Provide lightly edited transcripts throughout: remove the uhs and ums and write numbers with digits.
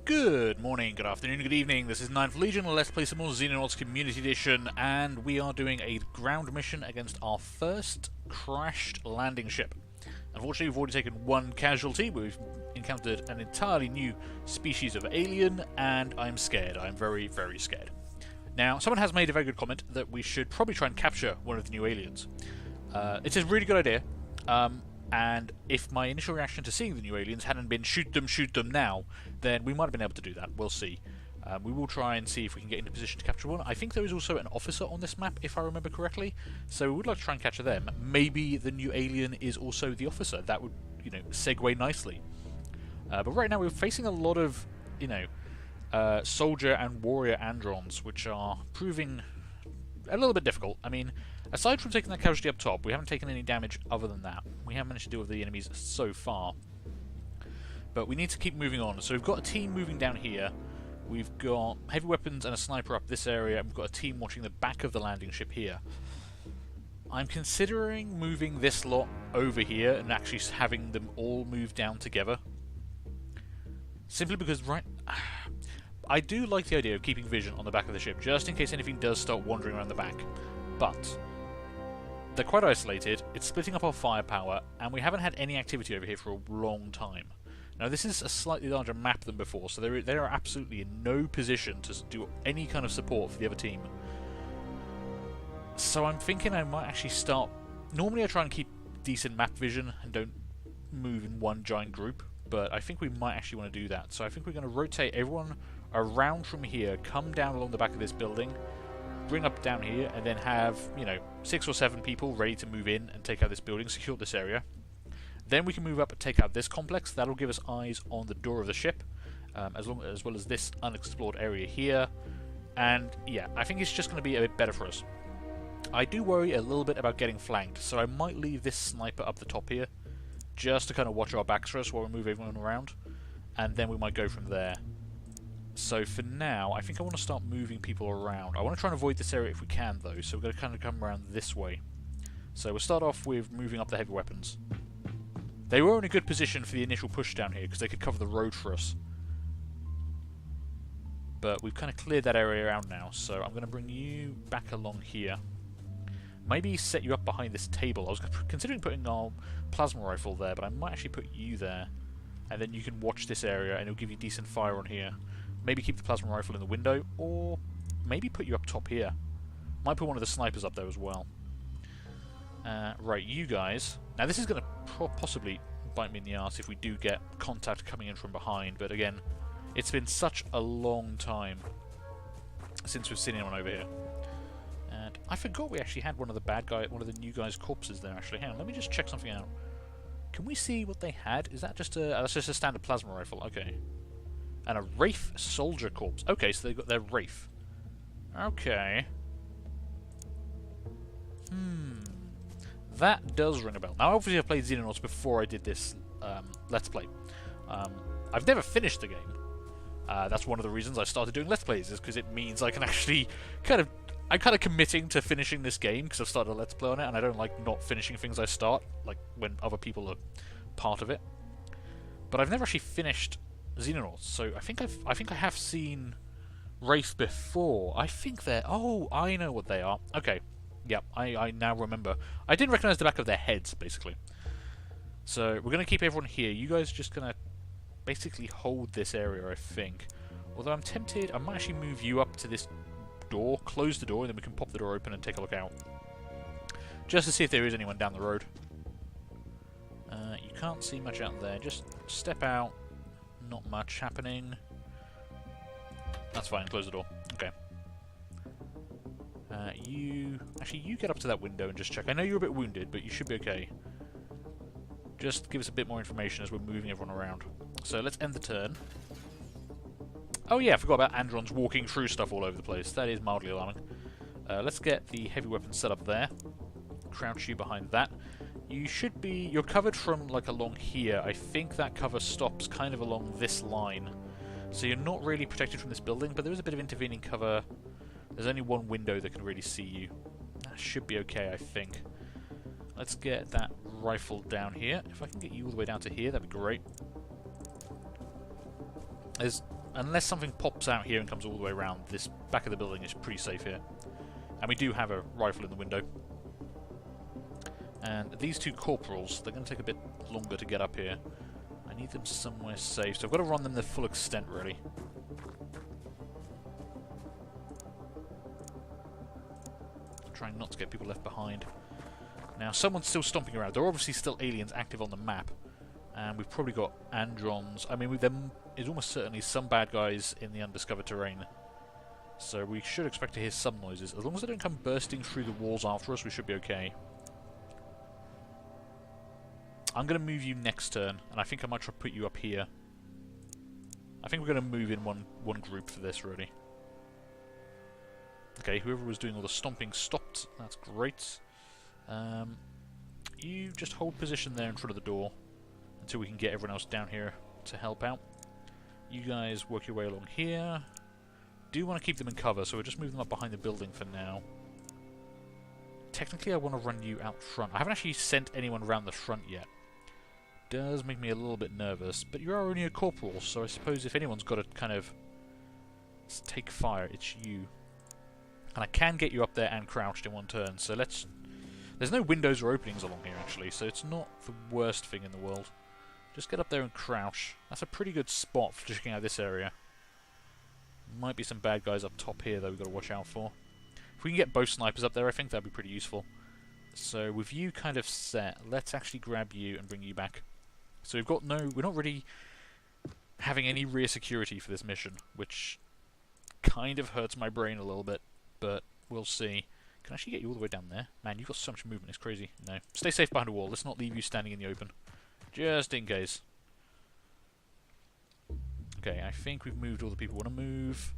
Good morning, good afternoon, good evening. This is 9th Legion. Let's play some more Xenonauts Community Edition, and we are doing a ground mission against our first crashed landing ship. Unfortunately, we've already taken one casualty, but we've encountered an entirely new species of alien, and I'm scared. I'm very, very scared. Now, someone has made a very good comment that we should probably try and capture one of the new aliens. It's a really good idea. And if my initial reaction to seeing the new aliens hadn't been shoot them now, then we might have been able to do that. We'll see. We will try and see if we can get into position to capture one. I think there is also an officer on this map, if I remember correctly, so we would like to try and capture them. Maybe the new alien is also the officer. That would, segue nicely. But right now we're facing a lot of, soldier and warrior androns, which are proving a little bit difficult. I mean, aside from taking that casualty up top, we haven't taken any damage other than that. We haven't managed to deal with the enemies so far. But we need to keep moving on. So we've got a team moving down here. We've got heavy weapons and a sniper up this area, and we've got a team watching the back of the landing ship here. I'm considering moving this lot over here and actually having them all move down together. Simply because, I do like the idea of keeping vision on the back of the ship, just in case anything does start wandering around the back. But they're quite isolated, it's splitting up our firepower, and we haven't had any activity over here for a long time. Now this is a slightly larger map than before, so they are absolutely in no position to do any kind of support for the other team. So I'm thinking I might actually start... Normally I try and keep decent map vision and don't move in one giant group, but I think we might actually want to do that. So I think we're going to rotate everyone around from here, come down along the back of this building, bring up down here, and then have, 6 or 7 people ready to move in and take out this building, secure this area. Then we can move up and take out this complex. That'll give us eyes on the door of the ship, as well as this unexplored area here. And yeah, I think it's just going to be a bit better for us. I do worry a little bit about getting flanked, so I might leave this sniper up the top here, just to kind of watch our backs for us while we move everyone around, and then we might go from there. So for now, I think I want to start moving people around. I want to try and avoid this area if we can, though, so we're going to kind of come around this way. So we'll start off with moving up the heavy weapons. They were in a good position for the initial push down here, because they could cover the road for us. But we've kind of cleared that area out now, so I'm going to bring you back along here. Maybe set you up behind this table. I was considering putting our plasma rifle there, but I might actually put you there. And then you can watch this area, and it'll give you decent fire on here. Maybe keep the plasma rifle in the window, or maybe put you up top here. Might put one of the snipers up there as well. Right, you guys. Now this is going to possibly bite me in the arse if we do get contact coming in from behind, but again, it's been such a long time since we've seen anyone over here. And I forgot we actually had one of the new guys' corpses there actually. Hang on, let me just check something out. Can we see what they had? Is that just a... that's just a standard plasma rifle, okay. And a Wraith soldier corpse. Okay, so they've got their Wraith. Okay. That does ring a bell. Now, obviously I've played Xenonauts before I did this Let's Play. I've never finished the game. That's one of the reasons I started doing Let's Plays, is because it means I can actually I'm kind of committing to finishing this game, because I've started a Let's Play on it, and I don't like not finishing things I start, like when other people are part of it. But I've never actually finished Xenonauts, so I think I have seen Wraith before. I think they're... Oh, I know what they are. Okay. Yep, I now remember. I didn't recognise the back of their heads, basically. So, we're going to keep everyone here. You guys are just going to basically hold this area, I think. Although I'm tempted, I might actually move you up to this door, close the door, and then we can pop the door open and take a look out. Just to see if there is anyone down the road. You can't see much out there. Just step out. Not much happening. That's fine, close the door. Okay. You get up to that window and just check. I know you're a bit wounded, but you should be okay. Just give us a bit more information as we're moving everyone around. So let's end the turn. Oh yeah, I forgot about androns walking through stuff all over the place. That is mildly alarming. Let's get the heavy weapons set up there. Crouch you behind that. You're covered from like along here. I think that cover stops kind of along this line. So you're not really protected from this building, but there is a bit of intervening cover. There's only one window that can really see you. That should be okay, I think. Let's get that rifle down here. If I can get you all the way down to here, that'd be great. There's unless something pops out here and comes all the way around, this back of the building is pretty safe here. And we do have a rifle in the window. And these two corporals, they're going to take a bit longer to get up here. I need them somewhere safe, so I've got to run them the full extent, really. Trying not to get people left behind. Now, someone's still stomping around. There are obviously still aliens active on the map. And we've probably got androns. I mean, there is almost certainly some bad guys in the undiscovered terrain. So we should expect to hear some noises. As long as they don't come bursting through the walls after us, we should be okay. I'm going to move you next turn, and I think I might try to put you up here. I think we're going to move in one group for this, really. Okay, whoever was doing all the stomping stopped. That's great. You just hold position there in front of the door until we can get everyone else down here to help out. You guys work your way along here. Do want to keep them in cover, so we'll just move them up behind the building for now. Technically, I want to run you out front. I haven't actually sent anyone around the front yet. Does make me a little bit nervous, but you are only a corporal, so I suppose if anyone's got to kind of take fire, it's you. And I can get you up there and crouched in one turn, so let's... There's no windows or openings along here, actually, so it's not the worst thing in the world. Just get up there and crouch. That's a pretty good spot for checking out this area. Might be some bad guys up top here, though, we've got to watch out for. If we can get both snipers up there, I think that'd be pretty useful. So, with you kind of set, let's actually grab you and bring you back. So we've got no... We're not really having any rear security for this mission, which kind of hurts my brain a little bit, but we'll see. Can I actually get you all the way down there? Man, you've got so much movement, it's crazy. No. Stay safe behind a wall. Let's not leave you standing in the open. Just in case. Okay, I think we've moved all the people we want to move.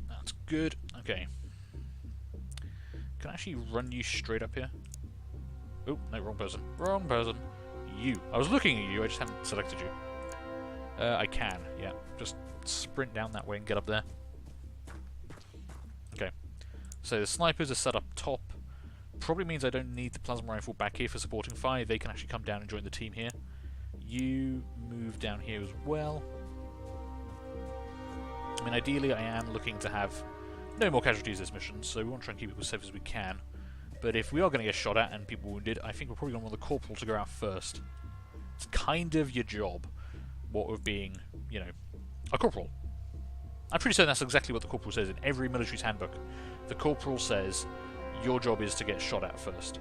That's good. Okay. Can I actually run you straight up here? Oh, no, wrong person. Wrong person. You. I was looking at you, I just hadn't selected you. I can, yeah. Just sprint down that way and get up there. Okay. So the snipers are set up top. Probably means I don't need the plasma rifle back here for supporting fire. They can actually come down and join the team here. You move down here as well. I mean, ideally I am looking to have no more casualties this mission, so we want to try and keep it as safe as we can. But if we are going to get shot at and people wounded, I think we're probably going to want the corporal to go out first. It's kind of your job, what with being, you know, a corporal. I'm pretty certain that's exactly what the corporal says in every military's handbook. The corporal says, your job is to get shot at first.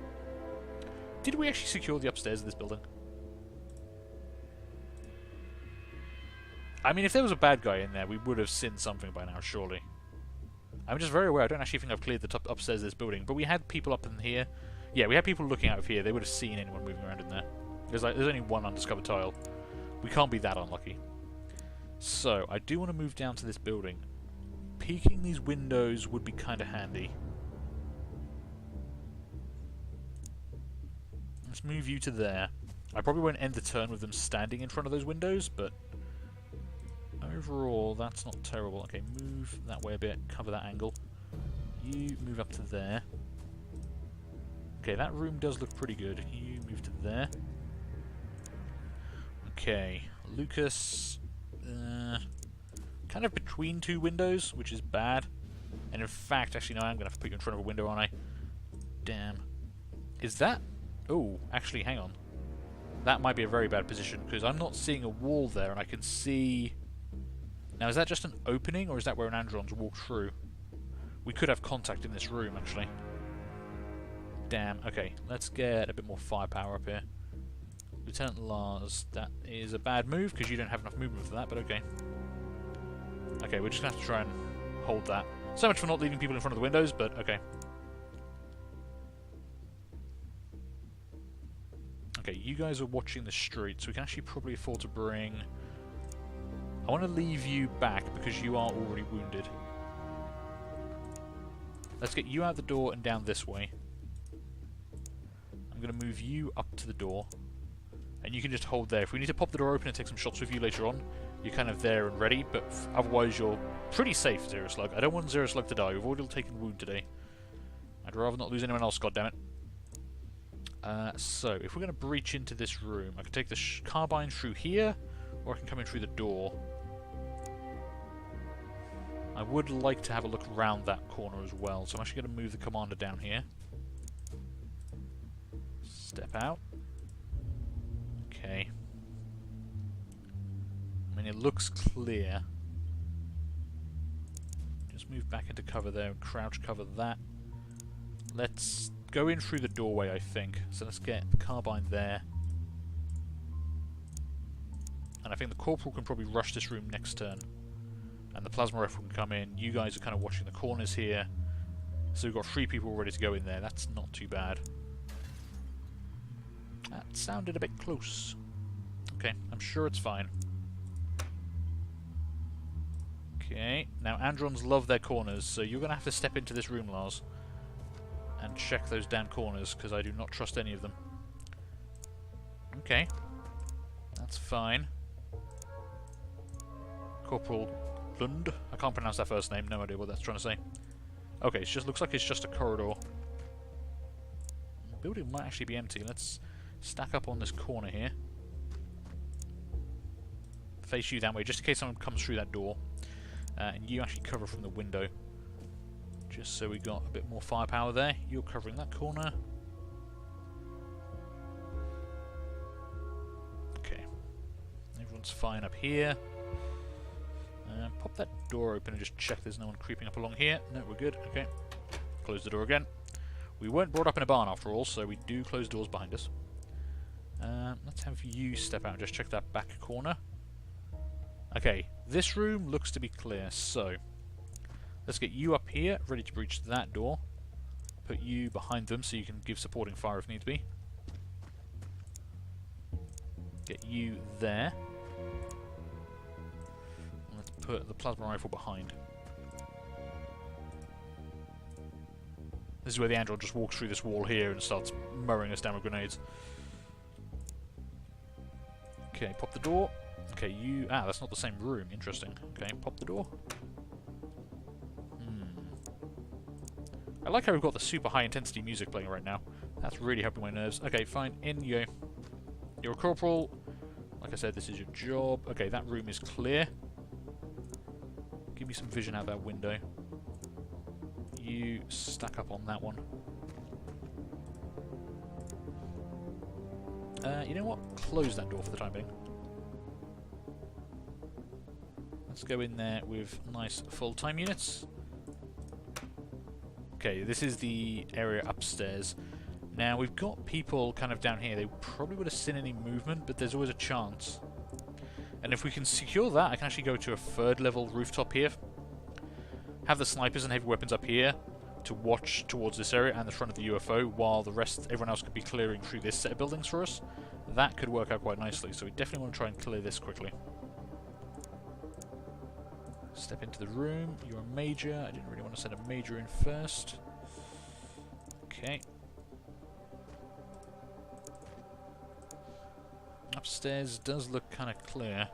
Did we actually secure the upstairs of this building? I mean, if there was a bad guy in there, we would have seen something by now, surely. I'm just very aware, I don't actually think I've cleared the top upstairs of this building, but we had people up in here. Yeah, we had people looking out of here. They would have seen anyone moving around in there. There's only one undiscovered tile. We can't be that unlucky. So, I do want to move down to this building. Peeking these windows would be kind of handy. Let's move you to there. I probably won't end the turn with them standing in front of those windows, but overall, that's not terrible. Okay, move that way a bit, cover that angle. You move up to there. Okay, that room does look pretty good. You move to there. Okay, Lucas, kind of between two windows, which is bad. And in fact, actually, no, I'm going to have to put you in front of a window, aren't I? Damn. Is that... Oh, actually, hang on. That might be a very bad position, because I'm not seeing a wall there, and I can see... Now, is that just an opening, or is that where an andron's walked through? We could have contact in this room, actually. Damn, okay. Let's get a bit more firepower up here. Lieutenant Lars, that is a bad move, because you don't have enough movement for that, but okay. Okay, we're just going to have to try and hold that. So much for not leaving people in front of the windows, but okay. Okay, you guys are watching the street, so we can actually probably afford to bring... I want to leave you back because you are already wounded. Let's get you out the door and down this way. I'm going to move you up to the door. And you can just hold there. If we need to pop the door open and take some shots with you later on, you're kind of there and ready, but otherwise you're pretty safe, Zero Slug. I don't want Zero Slug to die. We've already taken wound today. I'd rather not lose anyone else, goddammit. So, if we're going to breach into this room, I can take the carbine through here, Or I can come in through the door. I would like to have a look around that corner as well, so I'm actually going to move the commander down here. Step out. Okay. I mean, it looks clear. Just move back into cover there and crouch cover that. Let's go in through the doorway, I think. So let's get the carbine there. And I think the corporal can probably rush this room next turn. And the plasma rifle can come in. You guys are kind of watching the corners here. So we've got 3 people ready to go in there. That's not too bad. That sounded a bit close. Okay, I'm sure it's fine. Okay, now Androns love their corners, so you're going to have to step into this room, Lars. And check those damn corners, because I do not trust any of them. Okay. That's fine. Corporal Lund. I can't pronounce that first name, no idea what that's trying to say. Okay, it just looks like it's just a corridor. The building might actually be empty. Let's stack up on this corner here. Face you that way, just in case someone comes through that door. And you actually cover from the window. Just so we got a bit more firepower there. You're covering that corner. Okay. Everyone's fine up here. Pop that door open and just check there's no one creeping up along here. No, we're good. Okay. Close the door again. We weren't brought up in a barn after all, so we do close doors behind us. Let's have you step out and just check that back corner. Okay, this room looks to be clear, so let's get you up here, ready to breach that door. Put you behind them so you can give supporting fire if need be. Get you there. And let's put the plasma rifle behind. This is where the Android just walks through this wall here and starts mowing us down with grenades. Okay, pop the door. Okay, you... Ah, that's not the same room. Interesting. Okay, pop the door. I like how we've got the super high intensity music playing right now. That's really helping my nerves. Okay, fine. In you go. You're a corporal. Like I said, this is your job. Okay, that room is clear. Give me some vision out that window. You stack up on that one. You know what? Close that door for the time being. Let's go in there with nice full-time units. Okay, this is the area upstairs. Now, we've got people kind of down here. They probably would have seen any movement, but there's always a chance. And if we can secure that, I can actually go to a 3rd level rooftop here. Have the snipers and heavy weapons up here to watch towards this area and the front of the UFO, while the rest, everyone else could be clearing through this set of buildings for us. That could work out quite nicely, so we definitely want to try and clear this quickly. Step into the room. You're a major. I didn't really want to send a major in first. Okay. Upstairs does look kind of clear.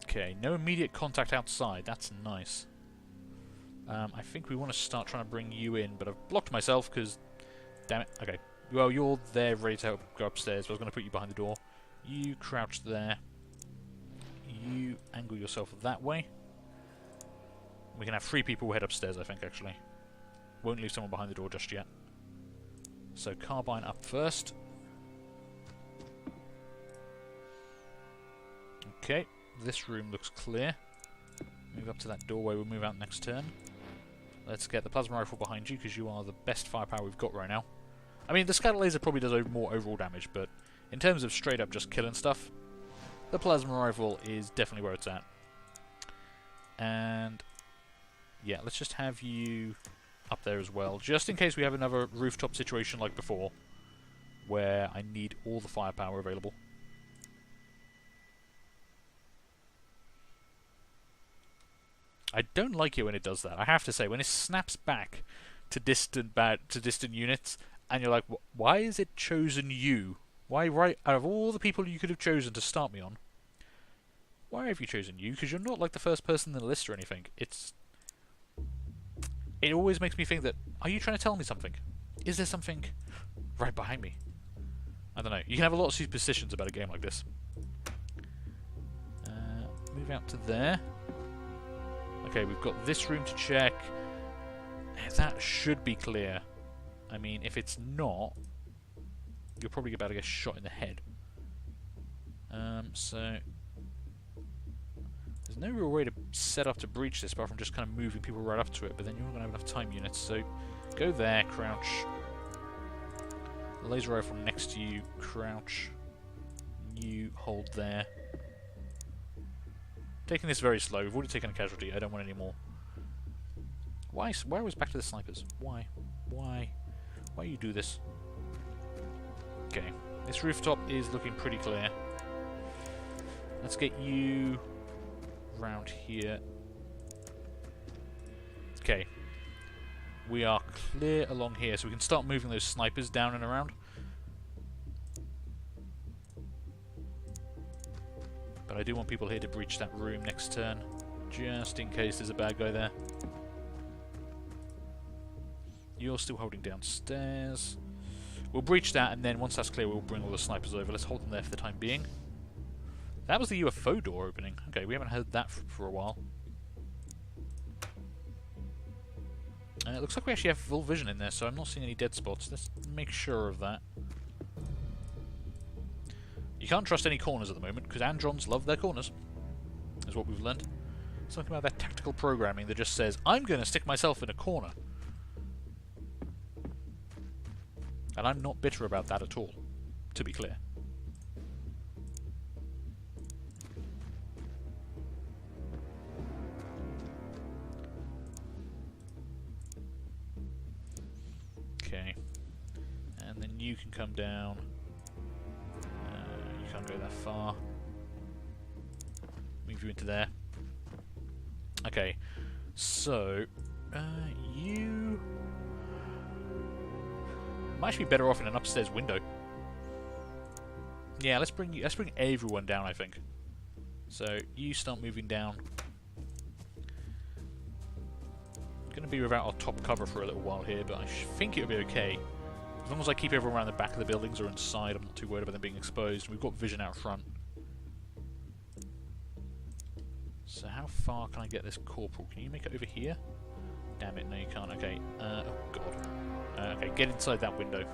Okay, no immediate contact outside. That's nice. I think we want to start trying to bring you in, but I've blocked myself because... Damn it. Okay. Well, you're there ready to help go upstairs, but I was going to put you behind the door. You crouch there. You angle yourself that way. We can have 3 people head upstairs, I think, actually. Won't leave someone behind the door just yet. So, carbine up first. Okay, this room looks clear. Move up to that doorway, we'll move out next turn. Let's get the plasma rifle behind you, because you are the best firepower we've got right now. I mean, the scatter laser probably does more overall damage, but in terms of straight up just killing stuff, the plasma rifle is definitely where it's at. And yeah, let's just have you up there as well, just in case we have another rooftop situation like before, where I need all the firepower available. I don't like it when it does that. I have to say, when it snaps back to distant units, and you're like, why is it chosen you? Why, right out of all the people you could have chosen to start me on, why have you chosen you? Because you're not like the first person in the list or anything. It's it always makes me think that, are you trying to tell me something? Is there something right behind me? I don't know. You can have a lot of superstitions about a game like this. Move out to there. Okay, we've got this room to check. That should be clear. I mean, if it's not, you're probably about to get shot in the head. So there's no real way to set up to breach this apart from just kind of moving people right up to it, but then you're not going to have enough time units, so go there, crouch. Laser rifle next to you, crouch. You hold there. Taking this very slow. We've already taken a casualty. I don't want any more. Why was back to the snipers? Why? Why you do this? Okay. This rooftop is looking pretty clear. Let's get you round here. Okay. We are clear along here, so we can start moving those snipers down and around. But I do want people here to breach that room next turn, just in case there's a bad guy there. You're still holding downstairs. We'll breach that, and then once that's clear, we'll bring all the snipers over. Let's hold them there for the time being. That was the UFO door opening. Okay, we haven't heard that for a while. It looks like we actually have full vision in there, so I'm not seeing any dead spots. Let's make sure of that. You can't trust any corners at the moment, because Androns love their corners, is what we've learned. Something about that tactical programming that just says, I'm going to stick myself in a corner. And I'm not bitter about that at all, to be clear. Okay. And then you can come down. You can't go that far. Move you into there. Okay. So, you might actually be better off in an upstairs window. Yeah, let's bring everyone down, I think. So you start moving down. Going to be without our top cover for a little while here, but I think it'll be okay. As long as I keep everyone around the back of the buildings or inside, I'm not too worried about them being exposed. We've got vision out front. So how far can I get this corporal? Can you make it over here? Damn it, no you can't. Okay, oh god. Okay, get inside that window.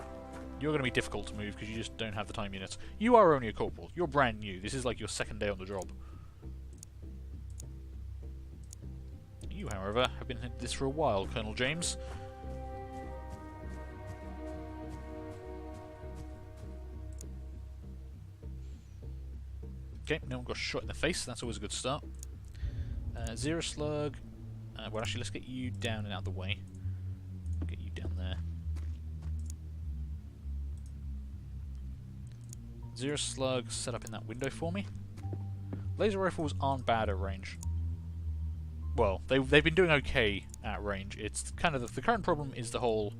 You're going to be difficult to move because you just don't have the time units. You are only a corporal. You're brand new. This is like your second day on the job. You, however, have been at this for a while, Colonel James. Okay, no one got shot in the face. That's always a good start. Zero slug. Well, actually, let's get you down and out of the way. Get you down there. Zero slug set up in that window for me. Laser rifles aren't bad at range. Well, they've been doing okay at range. It's kind of the current problem is the whole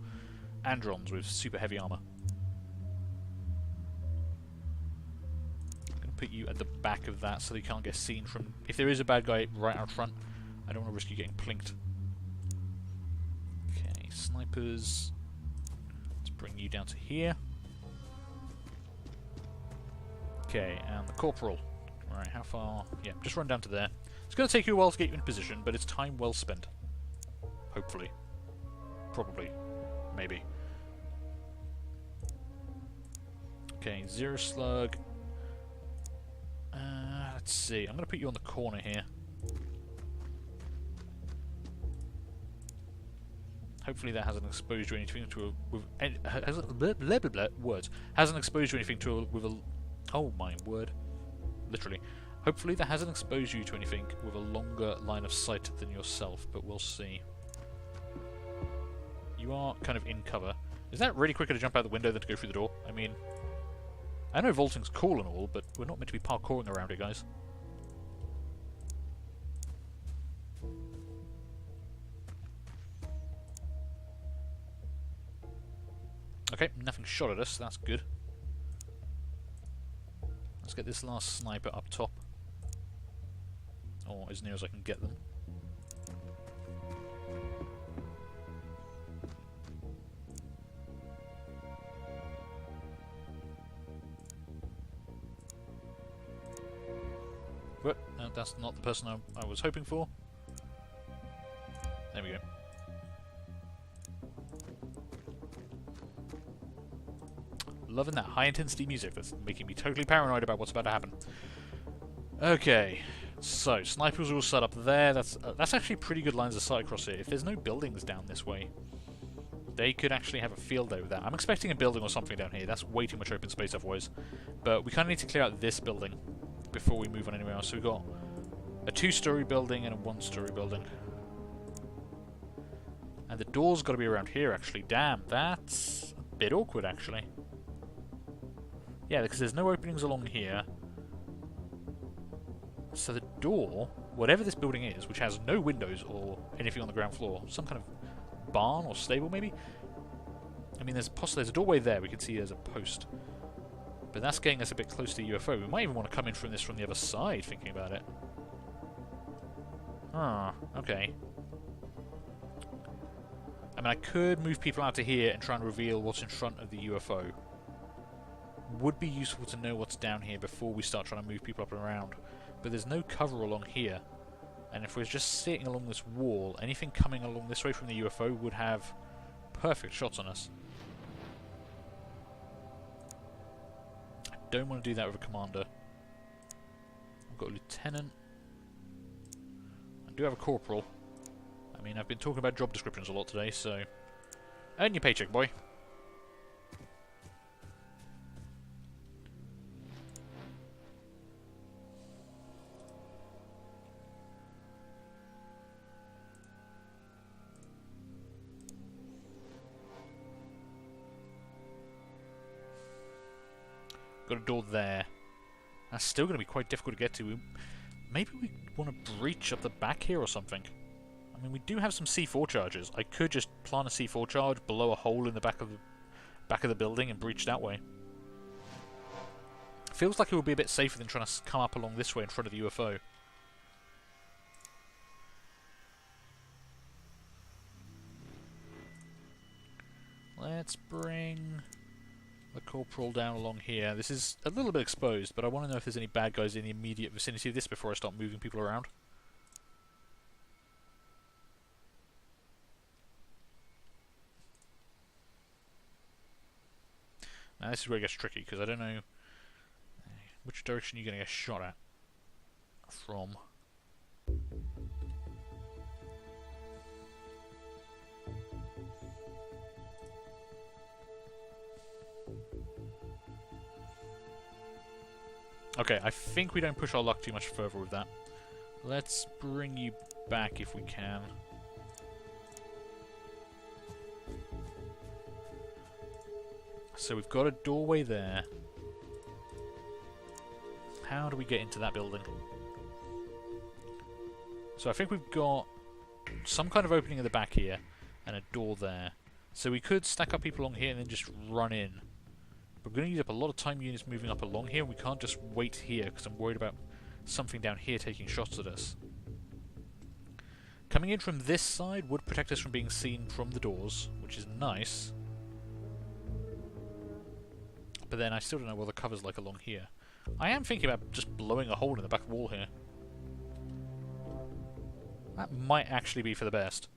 Androns with super heavy armor. I'm going to put you at the back of that so they can't get seen from... If there is a bad guy right out front, I don't want to risk you getting plinked. Okay, snipers. Let's bring you down to here. Okay, and the corporal. Alright, how far? Yeah, just run down to there. It's going to take you a while to get you in position, but it's time well spent. Hopefully. Probably. Maybe. Okay, zero slug. Let's see. I'm going to put you on the corner here. Hopefully that hasn't exposed you anything to a... words. Hasn't exposed you anything to a... with a... Oh my word. Literally. Hopefully that hasn't exposed you to anything with a longer line of sight than yourself, but we'll see. You are kind of in cover. Is that really quicker to jump out the window than to go through the door? I mean, I know vaulting's cool and all, but we're not meant to be parkouring around it, guys. Okay, nothing shot at us, that's good. Let's get this last sniper up top. Or as near as I can get them. What? No, that's not the person I was hoping for. There we go. Loving that high-intensity music. That's making me totally paranoid about what's about to happen. Okay, so snipers are all set up there. That's actually pretty good lines of sight across here. If there's no buildings down this way, they could actually have a field over there. I'm expecting a building or something down here. That's way too much open space otherwise. But we kind of need to clear out this building before we move on anywhere else. So we've got a 2-story building and a 1-story building. And the door's got to be around here, actually. Damn, that's a bit awkward, actually. Yeah, because there's no openings along here. So the door, whatever this building is, which has no windows or anything on the ground floor, some kind of barn or stable, maybe? I mean, there's a doorway there. We can see there's a post. But that's getting us a bit close to the UFO. We might even want to come in from this from the other side, thinking about it. Ah, okay. I mean, I could move people out to here and try and reveal what's in front of the UFO. Would be useful to know what's down here before we start trying to move people up and around. But there's no cover along here. And if we're just sitting along this wall, anything coming along this way from the UFO would have perfect shots on us. I don't want to do that with a commander. I've got a lieutenant. I do have a corporal. I mean, I've been talking about job descriptions a lot today, so... Earn your paycheck, boy. Got a door there. That's still going to be quite difficult to get to. Maybe we want to breach up the back here or something. I mean, we do have some C4 charges. I could just plant a C4 charge, blow a hole in the back of the building, and breach that way. Feels like it would be a bit safer than trying to come up along this way in front of the UFO. Let's bring the corporal down along here. This is a little bit exposed, but I want to know if there's any bad guys in the immediate vicinity of this before I start moving people around. Now this is where it gets tricky, because I don't know which direction you're going to get shot at from. Okay, I think we don't push our luck too much further with that. Let's bring you back if we can. So we've got a doorway there. How do we get into that building? So I think we've got some kind of opening at the back here and a door there. So we could stack up people along here and then just run in. But we're going to use up a lot of time units moving up along here, and we can't just wait here because I'm worried about something down here taking shots at us. Coming in from this side would protect us from being seen from the doors, which is nice. But then I still don't know what the cover's like along here. I am thinking about just blowing a hole in the back wall here. That might actually be for the best.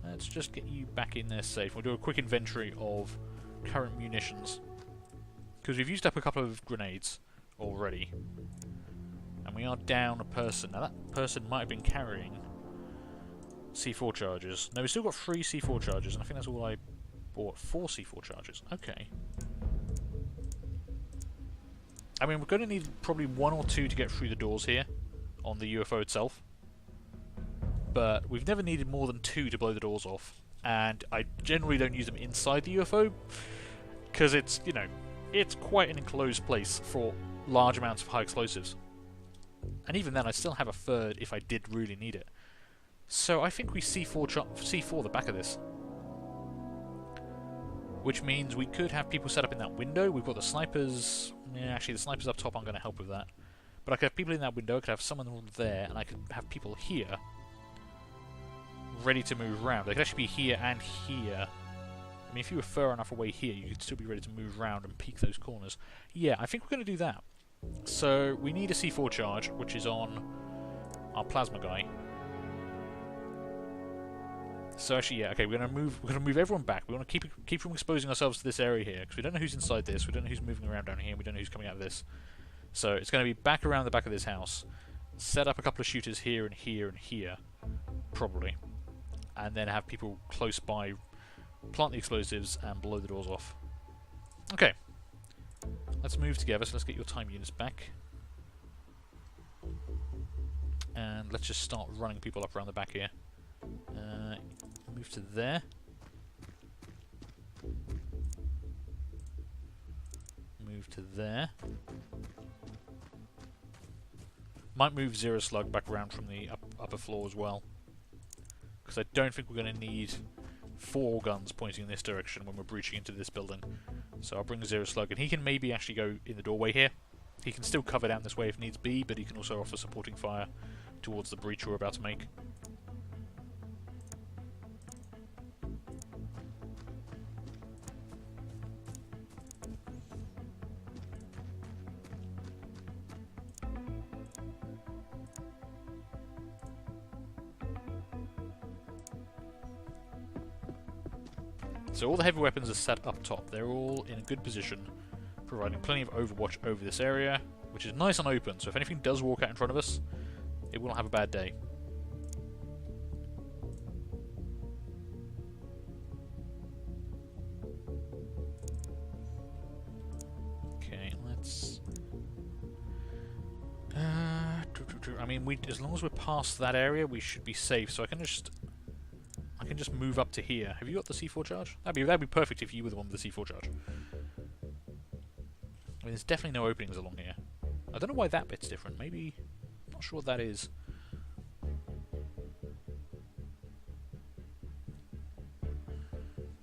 Let's just get you back in there safe. We'll do a quick inventory of current munitions. Because we've used up a couple of grenades already. And we are down a person. Now that person might have been carrying C4 charges. No, we've still got 3 C4 charges, and I think that's all I bought. 4 C4 charges. Okay. I mean, we're going to need probably 1 or 2 to get through the doors here on the UFO itself. But we've never needed more than 2 to blow the doors off. And I generally don't use them inside the UFO because it's, you know, it's quite an enclosed place for large amounts of high explosives. And even then, I still have a third if I did really need it. So I think we C4 the back of this. Which means we could have people set up in that window. We've got the snipers. Yeah, actually, the snipers up top aren't going to help with that. But I could have people in that window. I could have someone there, and I could have people here ready to move around. They could actually be here and here. I mean, if you were far enough away here, you could still be ready to move around and peek those corners. Yeah, I think we're going to do that. So we need a C4 charge, which is on our plasma guy. So actually, yeah, okay, we're gonna move everyone back. We want to keep from exposing ourselves to this area here, because we don't know who's inside this, we don't know who's moving around down here, we don't know who's coming out of this. So it's going to be back around the back of this house, set up a couple of shooters here and here and here, probably, and then have people close by plant the explosives and blow the doors off. Okay, let's move together. So let's get your time units back, and let's just start running people up around the back here. Move to there. Move to there. Might move Zero Slug back around from the upper floor as well, because I don't think we're going to need 4 guns pointing in this direction when we're breaching into this building. So I'll bring Zero Slug, and he can maybe actually go in the doorway here. He can still cover down this way if needs be, but he can also offer supporting fire towards the breach we're about to make. So all the heavy weapons are set up top. They're all in a good position, providing plenty of overwatch over this area, which is nice and open, so if anything does walk out in front of us, it won't have a bad day. Okay, let's... I mean, as long as we're past that area, we should be safe, so I can just move up to here. Have you got the C4 charge? That'd be perfect if you were the one with the C4 charge. I mean, there's definitely no openings along here. I don't know why that bit's different. Maybe... I'm not sure what that is.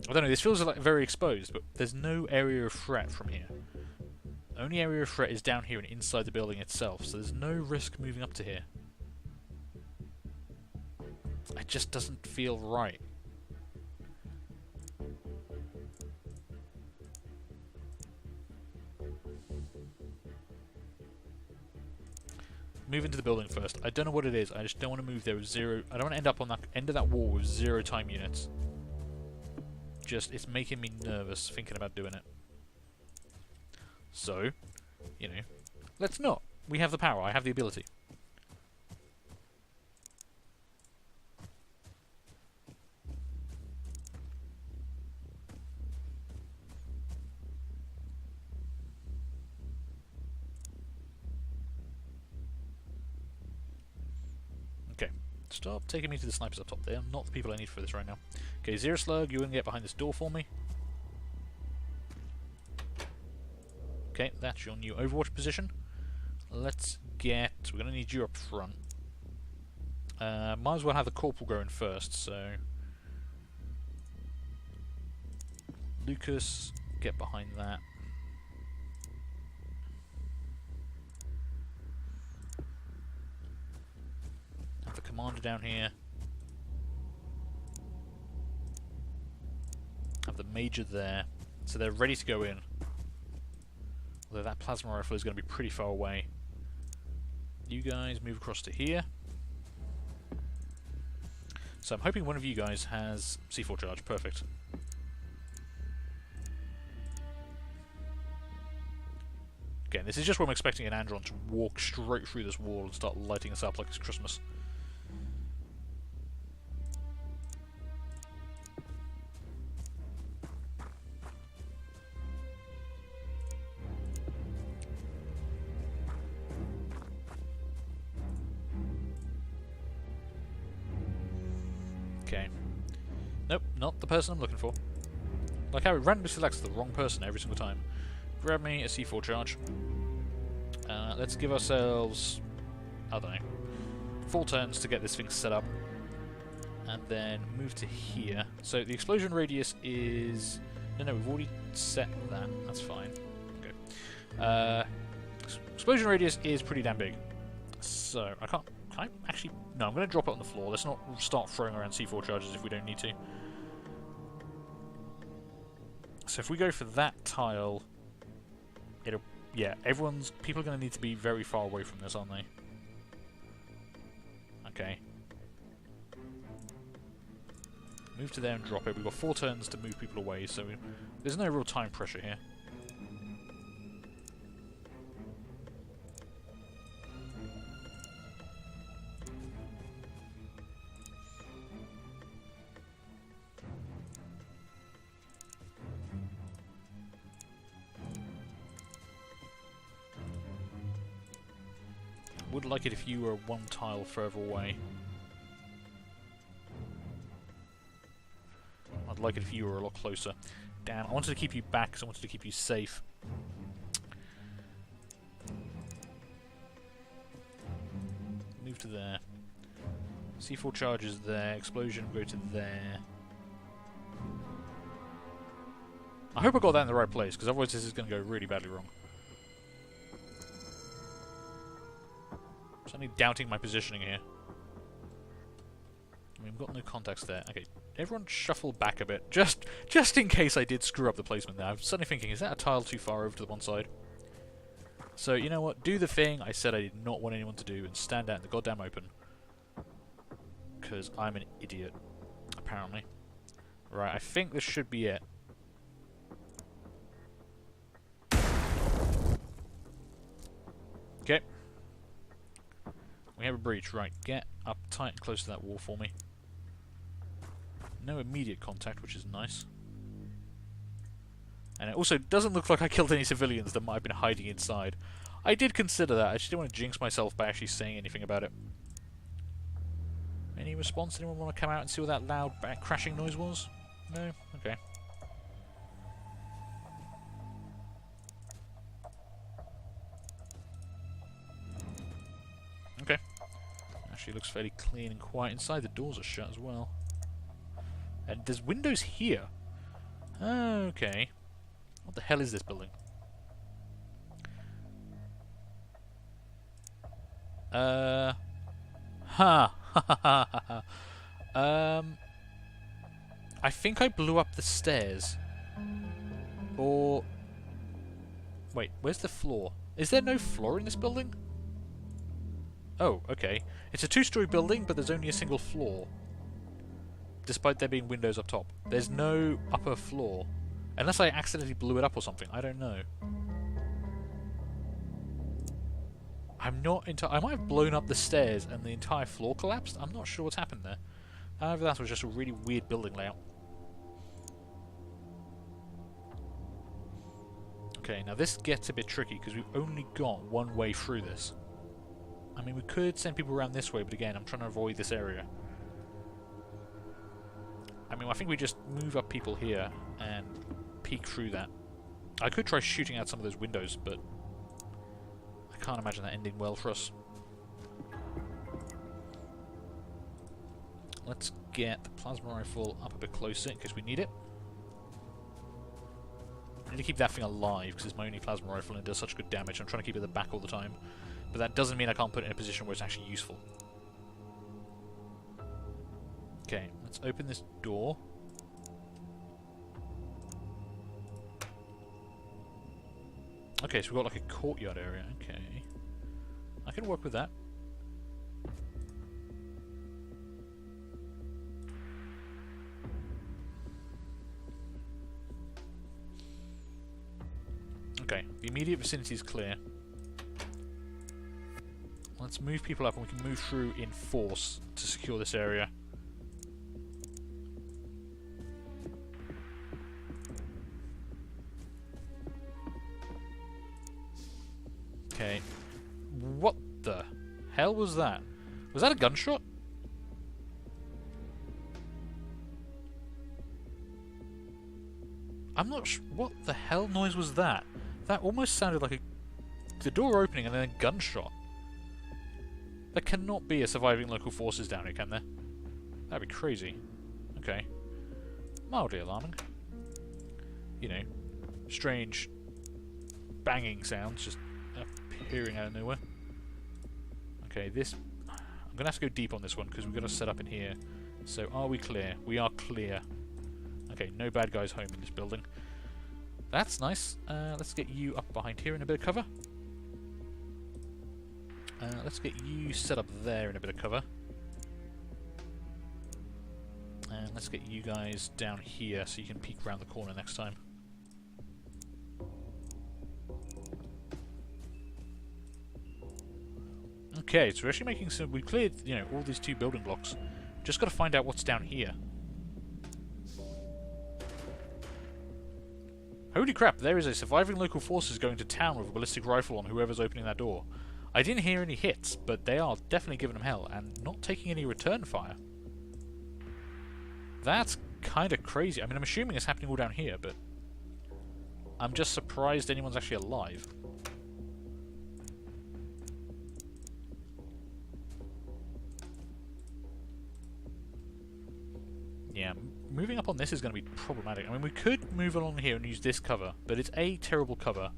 I don't know, this feels like very exposed, but there's no area of threat from here. The only area of threat is down here and inside the building itself, so there's no risk moving up to here. It just doesn't feel right. Move into the building first. I don't know what it is. I just don't want to move there with 0... I don't want to end up on that end of that wall with 0 time units. Just, it's making me nervous thinking about doing it. So, you know, let's not. We have the power. I have the ability. Okay, stop taking me to the snipers up top. They are not the people I need for this right now. Okay, Zero Slug, you want to get behind this door for me? Okay, that's your new Overwatch position. Let's get... We're going to need you up front. Might as well have the Corporal go in first, so... Lucas, get behind that. Have the Commander down here. Have the Major there. So they're ready to go in. Although that plasma rifle is going to be pretty far away. You guys move across to here. So I'm hoping one of you guys has C4 charge. Perfect. Again, this is just where I'm expecting an Andron to walk straight through this wall and start lighting us up like it's Christmas. Okay. Nope, not the person I'm looking for. Like how it randomly selects the wrong person every single time. Grab me a C4 charge. Let's give ourselves, I don't know, 4 turns to get this thing set up. And then move to here. So the explosion radius is... No, we've already set that. That's fine. Okay. Explosion radius is pretty damn big. So, I can't... Can I actually... No, I'm going to drop it on the floor. Let's not start throwing around C4 charges if we don't need to. So if we go for that tile, it'll... yeah, people are going to need to be very far away from this, aren't they? Okay. Move to there and drop it. We've got 4 turns to move people away, so there's no real time pressure here. Would like it if you were 1 tile further away. I'd like it if you were a lot closer. Damn, I wanted to keep you back because I wanted to keep you safe. Move to there. C4 charges there. Explosion, go to there. I hope I got that in the right place, because otherwise this is going to go really badly wrong. I'm suddenly doubting my positioning here. I mean, we've got no context there. Okay, everyone shuffle back a bit, just in case I did screw up the placement there. I'm suddenly thinking, is that a tile too far over to the one side? So, you know what? Do the thing I said I did not want anyone to do and stand out in the goddamn open. Because I'm an idiot, apparently. Right, I think this should be it. Okay. We have a breach, right. Get up tight and close to that wall for me. No immediate contact, which is nice. And it also doesn't look like I killed any civilians that might have been hiding inside. I did consider that. I just didn't want to jinx myself by actually saying anything about it. Any response? Anyone want to come out and see what that loud back crashing noise was? No? Okay. Okay. Actually looks fairly clean and quiet inside. The doors are shut as well. And there's windows here. Okay. What the hell is this building? I think I blew up the stairs. Or... Wait, where's the floor? Is there no floor in this building? Oh, okay. It's a 2-story building, but there's only a single floor. Despite there being windows up top. There's no upper floor. Unless I accidentally blew it up or something. I don't know. I'm not I might have blown up the stairs and the entire floor collapsed. I'm not sure what's happened there. However, that was just a really weird building layout. Okay, now this gets a bit tricky because we've only got one way through this. I mean, we could send people around this way, but again, I'm trying to avoid this area. I mean, I think we just move up people here and peek through that. I could try shooting out some of those windows, but I can't imagine that ending well for us. Let's get the plasma rifle up a bit closer in case we need it. I need to keep that thing alive because it's my only plasma rifle and it does such good damage. I'm trying to keep it at the back all the time. But that doesn't mean I can't put it in a position where it's actually useful. Okay, let's open this door. Okay, so we've got like a courtyard area. Okay. I can work with that. Okay, the immediate vicinity is clear. Let's move people up and we can move through in force to secure this area. Okay. What the hell was that? Was that a gunshot? I'm not sure. What the hell noise was that? That almost sounded like the door opening and then a gunshot. There cannot be a surviving local forces down here, can there? That'd be crazy. Okay. Mildly alarming. You know, strange banging sounds just appearing out of nowhere. Okay, this... I'm going to have to go deep on this one because we've got to set up in here. So, are we clear? We are clear. Okay, no bad guys home in this building. That's nice. Let's get you up behind here in a bit of cover. Let's get you set up there in a bit of cover. And let's get you guys down here so you can peek around the corner next time. Okay, so we're actually making some... We've cleared, you know, all these 2 building blocks. Just got to find out what's down here. Holy crap, there is a surviving local forces going to town with a ballistic rifle on whoever's opening that door. I didn't hear any hits, but they are definitely giving them hell, and not taking any return fire. That's kind of crazy. I mean, I'm assuming it's happening all down here, but... I'm just surprised anyone's actually alive. Yeah, moving up on this is going to be problematic. I mean, we could move along here and use this cover, but it's a terrible cover,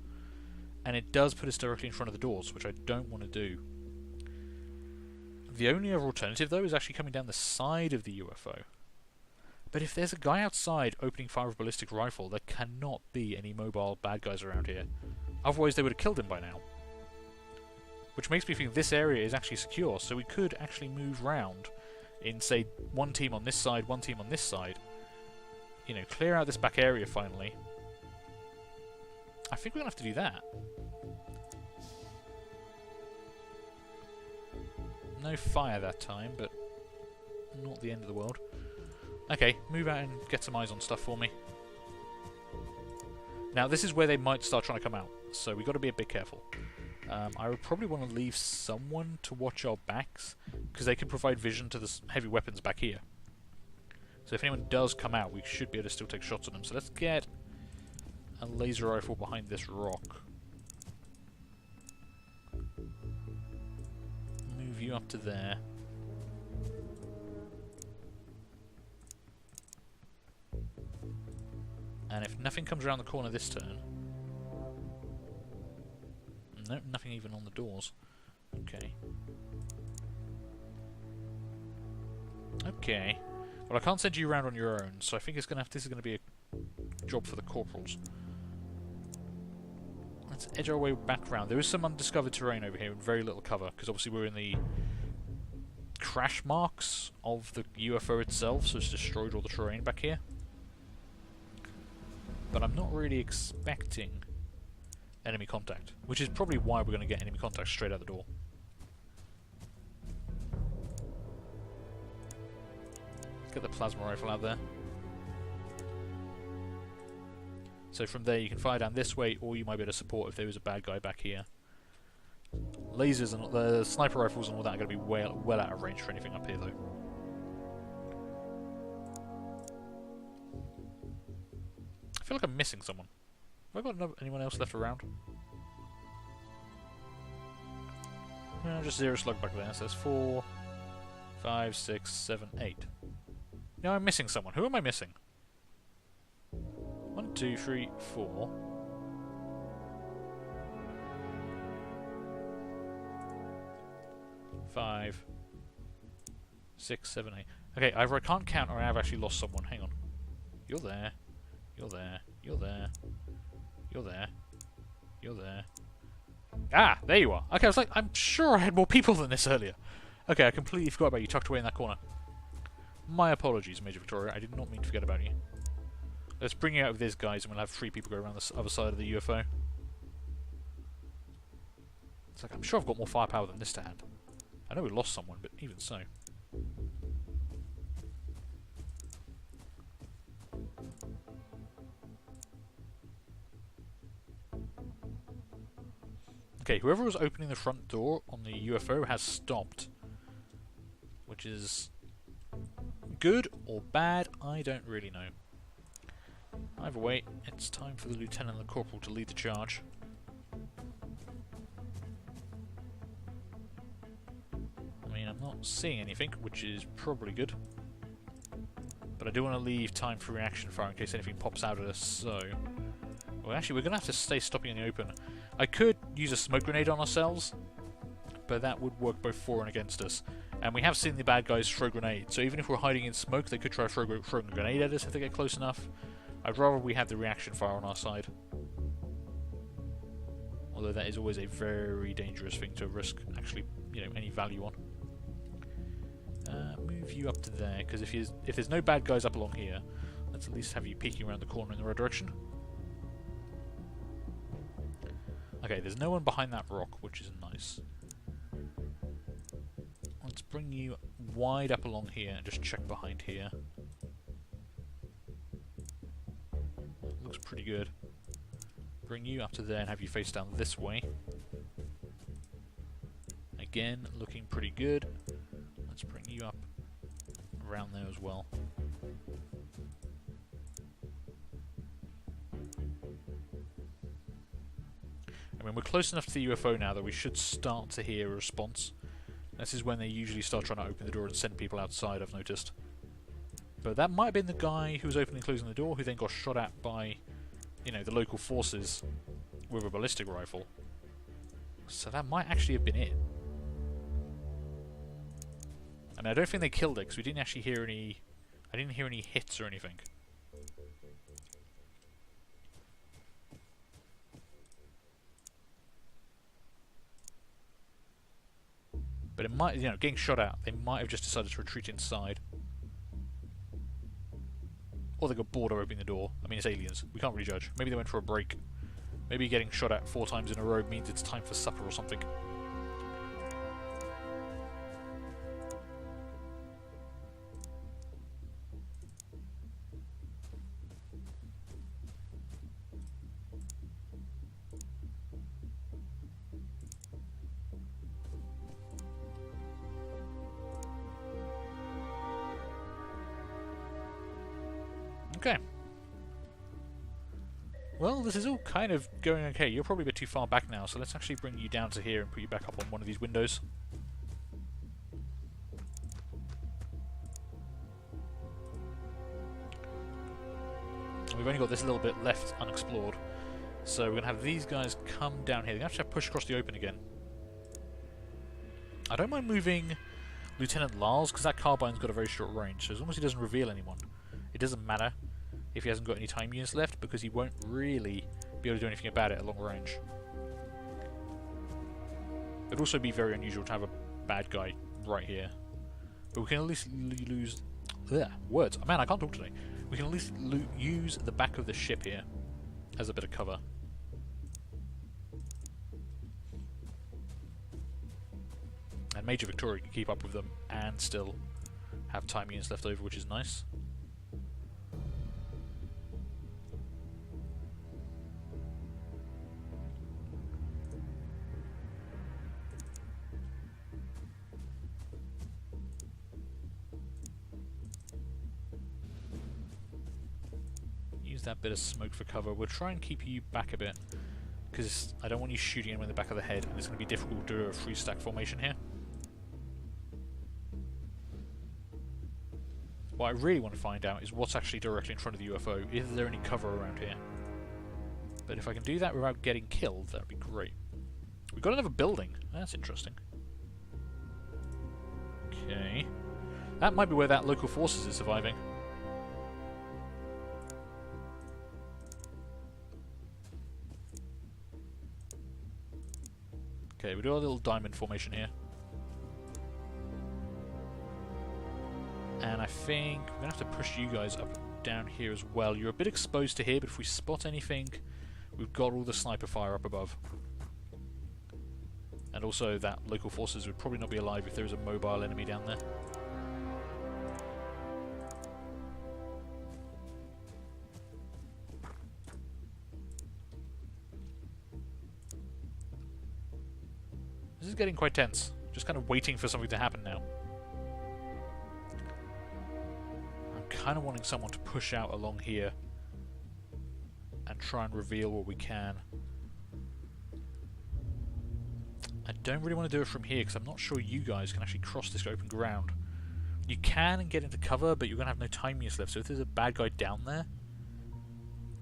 and it does put us directly in front of the doors, which I don't want to do. The only other alternative, though, is actually coming down the side of the UFO. But if there's a guy outside opening fire with a ballistic rifle, there cannot be any mobile bad guys around here. Otherwise, they would have killed him by now. Which makes me think this area is actually secure, so we could actually move round in, say, 1 team on this side, 1 team on this side. You know, clear out this back area finally. I think we're going to have to do that. No fire that time, but not the end of the world. Okay, move out and get some eyes on stuff for me. Now, this is where they might start trying to come out, so we've got to be a bit careful. I would probably want to leave someone to watch our backs, because they can provide vision to the heavy weapons back here. So if anyone does come out, we should be able to still take shots on them. So let's get a laser rifle behind this rock. Move you up to there. And if nothing comes around the corner this turn... No, nothing even on the doors. Okay. Okay. Well, I can't send you around on your own, so I think it's gonna have, this is going to be a job for the corporals. Let's edge our way back around. There is some undiscovered terrain over here with very little cover, because obviously we're in the crash marks of the UFO itself, so it's destroyed all the terrain back here. But I'm not really expecting enemy contact, which is probably why we're going to get enemy contact straight out the door. Let's get the plasma rifle out there. So from there you can fire down this way, or you might be able to support if there is a bad guy back here. Lasers and the sniper rifles and all that are going to be well out of range for anything up here, though. I feel like I'm missing someone. Have I got anyone else left around? No, just 0 slug back there. So there's 4, 5, 6, 7, 8. No, I'm missing someone. Who am I missing? 1, 2, 3, 4. Five, 6, 7, 8. Okay, either I can't count or I have actually lost someone. Hang on. You're there. You're there. You're there. You're there. You're there. Ah, there you are. Okay, I was like, I'm sure I had more people than this earlier. Okay, I completely forgot about you tucked away in that corner. My apologies, Major Victoria. I did not mean to forget about you. Let's bring you out with these guys and we'll have 3 people go around the other side of the UFO. It's like, I'm sure I've got more firepower than this to hand. I know we lost someone, but even so. Okay, whoever was opening the front door on the UFO has stopped. Which is good or bad, I don't really know. Either way, it's time for the Lieutenant and the Corporal to lead the charge. I mean, I'm not seeing anything, which is probably good. But I do want to leave time for reaction fire in case anything pops out at us, so... Well, actually, we're going to have to stay stopping in the open. I could use a smoke grenade on ourselves, but that would work both for and against us. And we have seen the bad guys throw grenades, so even if we're hiding in smoke, they could try throwing a grenade at us if they get close enough. I'd rather we have the reaction fire on our side. Although that is always a very dangerous thing to risk actually, you know, any value on. Move you up to there, because if there's no bad guys up along here, let's at least have you peeking around the corner in the right direction. Okay, there's no one behind that rock, which is nice. Let's bring you wide up along here and just check behind here. Looks pretty good. Bring you up to there and have you face down this way. Again, looking pretty good. Let's bring you up around there as well. I mean, we're close enough to the UFO now that we should start to hear a response. This is when they usually start trying to open the door and send people outside, I've noticed. But that might have been the guy who was opening and closing the door, who then got shot at by, you know, the local forces with a ballistic rifle. So that might actually have been it. I mean, I don't think they killed it, because we didn't actually hear any... I didn't hear any hits or anything. But it might, you know, getting shot at, they might have just decided to retreat inside. Or they got bored of opening the door. I mean, it's aliens. We can't really judge. Maybe they went for a break. Maybe getting shot at 4 times in a row means it's time for supper or something. Okay. Well, this is all kind of going okay. You're probably a bit too far back now, so let's actually bring you down to here and put you back up on one of these windows. We've only got this little bit left unexplored, so we're going to have these guys come down here. They're going to have to push across the open again. I don't mind moving Lieutenant Lars, because that carbine's got a very short range, so as long as he doesn't reveal anyone, it doesn't matter if he hasn't got any time units left, because he won't really be able to do anything about it at long range. It'd also be very unusual to have a bad guy right here. But we can at least lose... words. Man, I can't talk today. We can at least use the back of the ship here as a bit of cover. And Major Victoria can keep up with them and still have time units left over, which is nice. That bit of smoke for cover. We'll try and keep you back a bit, because I don't want you shooting him in the back of the head, and it's going to be difficult to do a 3-stack formation here. What I really want to find out is what's actually directly in front of the UFO. Is there any cover around here? But if I can do that without getting killed, that would be great. We've got another building. That's interesting. Okay. That might be where that local forces is surviving. Okay, we do our little diamond formation here. And I think we're going to have to push you guys up down here as well. You're a bit exposed to here, but if we spot anything, we've got all the sniper fire up above. And also that local forces would probably not be alive if there was a mobile enemy down there. This is getting quite tense. Just kind of waiting for something to happen now. I'm kind of wanting someone to push out along here and try and reveal what we can. I don't really want to do it from here because I'm not sure you guys can actually cross this open ground. You can and get into cover, but you're going to have no time use left, so if there's a bad guy down there,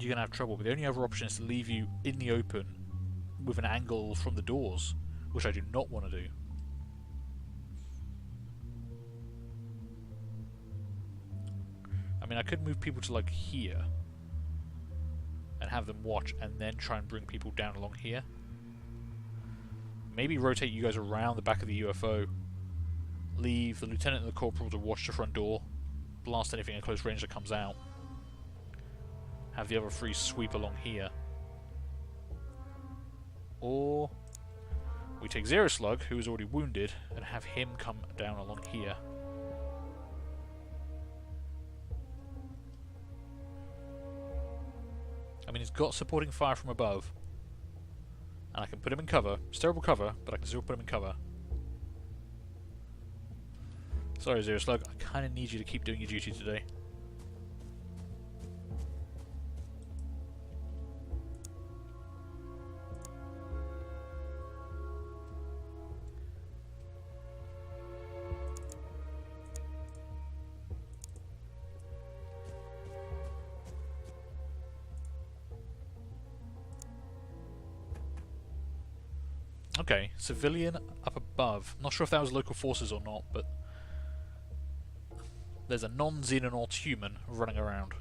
you're going to have trouble. But the only other option is to leave you in the open with an angle from the doors, which I do not want to do. I mean, I could move people to, like, here. and have them watch, and then try and bring people down along here. Maybe rotate you guys around the back of the UFO. Leave the lieutenant and the corporal to watch the front door. Blast anything at close range that comes out. Have the other three sweep along here. Or we take Zero Slug, who is already wounded, and have him come down along here. I mean, he's got supporting fire from above. And I can put him in cover. It's terrible cover, but I can still put him in cover. Sorry, Zero Slug. I kind of need you to keep doing your duty today. Okay, civilian up above. Not sure if that was local forces or not, but there's a non-Xenonauts human running around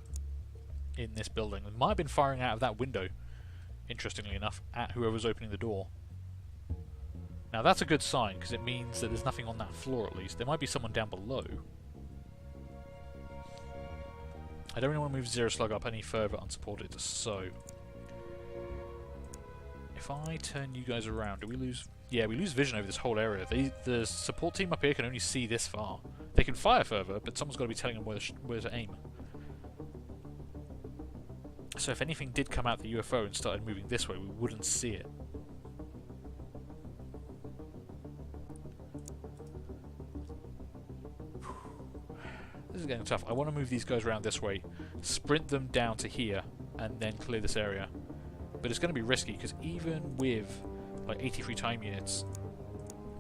in this building. It might have been firing out of that window, interestingly enough, at whoever's opening the door. Now that's a good sign, because it means that there's nothing on that floor at least. There might be someone down below. I don't really want to move Zero Slug up any further unsupported, so if I turn you guys around, do we lose... Yeah, we lose vision over this whole area. The support team up here can only see this far. They can fire further, but someone's got to be telling them where to aim. So if anything did come out the UFO and started moving this way, we wouldn't see it. This is getting tough. I want to move these guys around this way, sprint them down to here, and then clear this area. But it's going to be risky, because even with like 83 time units,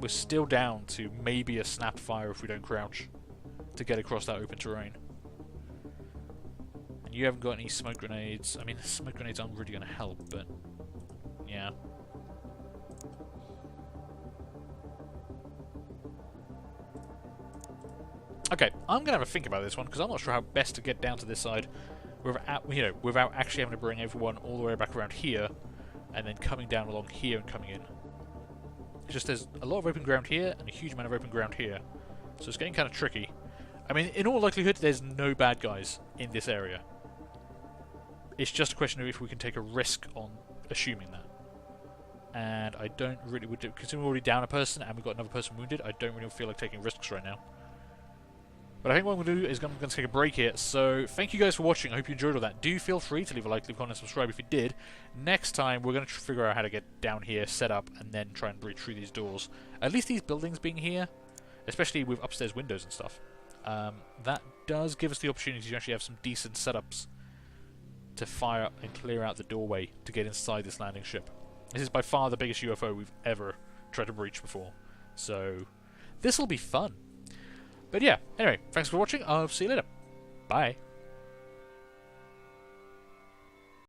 we're still down to maybe a snap fire if we don't crouch to get across that open terrain. And you haven't got any smoke grenades. I mean, smoke grenades aren't really going to help, but yeah. Okay, I'm going to have a think about this one, because I'm not sure how best to get down to this side without actually having to bring everyone all the way back around here, and then coming down along here and coming in. It's just there's a lot of open ground here, and a huge amount of open ground here. So it's getting kind of tricky. I mean, in all likelihood, there's no bad guys in this area. It's just a question of if we can take a risk on assuming that. And I don't really... Considering we're already down a person, and we've got another person wounded, I don't really feel like taking risks right now. But I think what I'm going to do is I'm going to take a break here. So thank you guys for watching. I hope you enjoyed all that. Do feel free to leave a like, leave a comment, subscribe if you did. Next time we're going to figure out how to get down here, set up, and then try and breach through these doors. At least these buildings being here, especially with upstairs windows and stuff, that does give us the opportunity to actually have some decent setups to fire and clear out the doorway to get inside this landing ship. This is by far the biggest UFO we've ever tried to breach before. So this will be fun. But yeah, anyway, thanks for watching. I'll see you later. Bye.